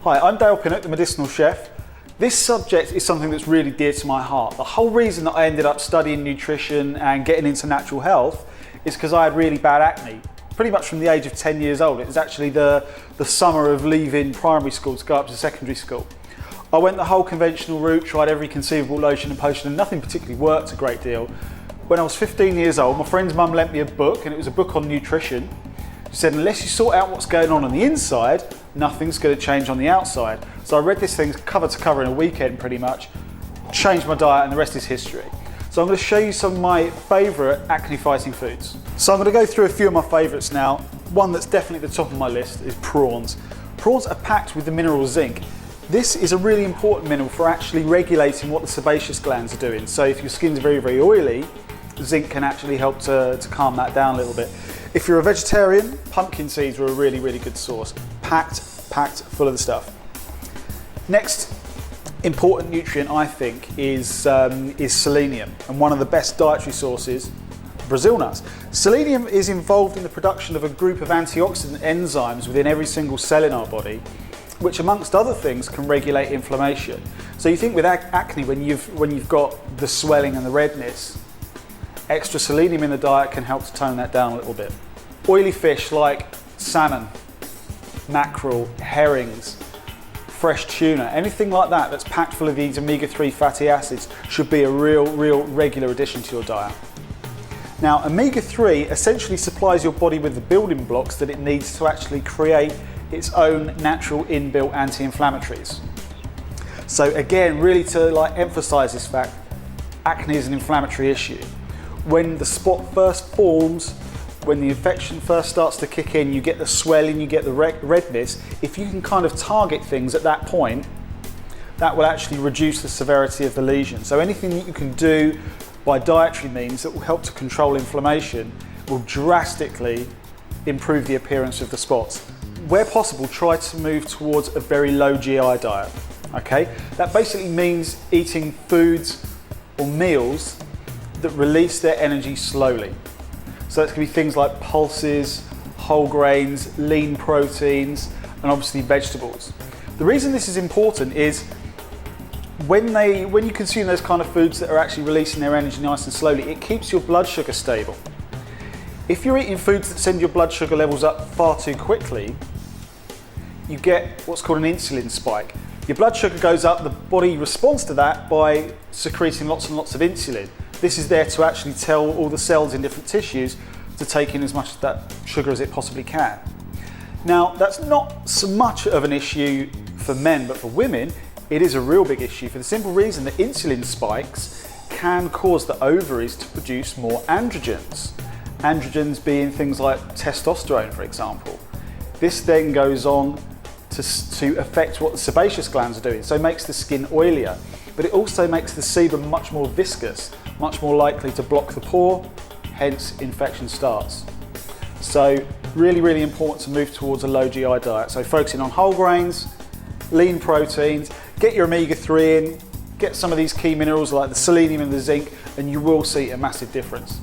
Hi, I'm Dale Pinnock, the medicinal chef. This subject is something that's really dear to my heart. The whole reason that I ended up studying nutrition and getting into natural health is because I had really bad acne, pretty much from the age of 10 years old. It was actually the summer of leaving primary school to go up to secondary school. I went the whole conventional route, tried every conceivable lotion and potion, and nothing particularly worked a great deal. When I was 15 years old, my friend's mum lent me a book, and it was a book on nutrition. She said, unless you sort out what's going on the inside, nothing's going to change on the outside. So I read this thing cover to cover in a weekend pretty much, changed my diet, and the rest is history. So I'm going to show you some of my favourite acne fighting foods. So I'm going to go through a few of my favourites now. One that's definitely at the top of my list is prawns. Prawns are packed with the mineral zinc. This is a really important mineral for actually regulating what the sebaceous glands are doing. So if your skin's very, very oily, zinc can actually help to calm that down a little bit. If you're a vegetarian, pumpkin seeds are a really, really good source. Packed full of the stuff. Next important nutrient, I think, is selenium, and one of the best dietary sources, Brazil nuts. Selenium is involved in the production of a group of antioxidant enzymes within every single cell in our body, which amongst other things can regulate inflammation. So you think with acne, when you've got the swelling and the redness, extra selenium in the diet can help to tone that down a little bit. Oily fish like salmon, mackerel, herrings, fresh tuna, anything like that that's packed full of these omega-3 fatty acids should be a real regular addition to your diet. Now, omega-3 essentially supplies your body with the building blocks that it needs to actually create its own natural inbuilt anti-inflammatories. So again, really to emphasize this fact, acne is an inflammatory issue. When the spot first forms, when the infection first starts to kick in, you get the swelling, you get the redness. If you can kind of target things at that point, that will actually reduce the severity of the lesion. So anything that you can do by dietary means that will help to control inflammation will drastically improve the appearance of the spots. Where possible, try to move towards a very low GI diet, okay? That basically means eating foods or meals that release their energy slowly. So that's going to be things like pulses, whole grains, lean proteins, and obviously vegetables. The reason this is important is when you consume those kind of foods that are actually releasing their energy nice and slowly, it keeps your blood sugar stable. If you're eating foods that send your blood sugar levels up far too quickly, you get what's called an insulin spike. Your blood sugar goes up, the body responds to that by secreting lots and lots of insulin. This is there to actually tell all the cells in different tissues to take in as much of that sugar as it possibly can. Now, that's not so much of an issue for men, but for women, it is a real big issue for the simple reason that insulin spikes can cause the ovaries to produce more androgens. Androgens being things like testosterone, for example. This then goes on to affect what the sebaceous glands are doing, so it makes the skin oilier, but it also makes the sebum much more viscous, much more likely to block the pore, hence infection starts. So really important to move towards a low GI diet. So focusing on whole grains, lean proteins, get your omega-3 in, get some of these key minerals like the selenium and the zinc, and you will see a massive difference.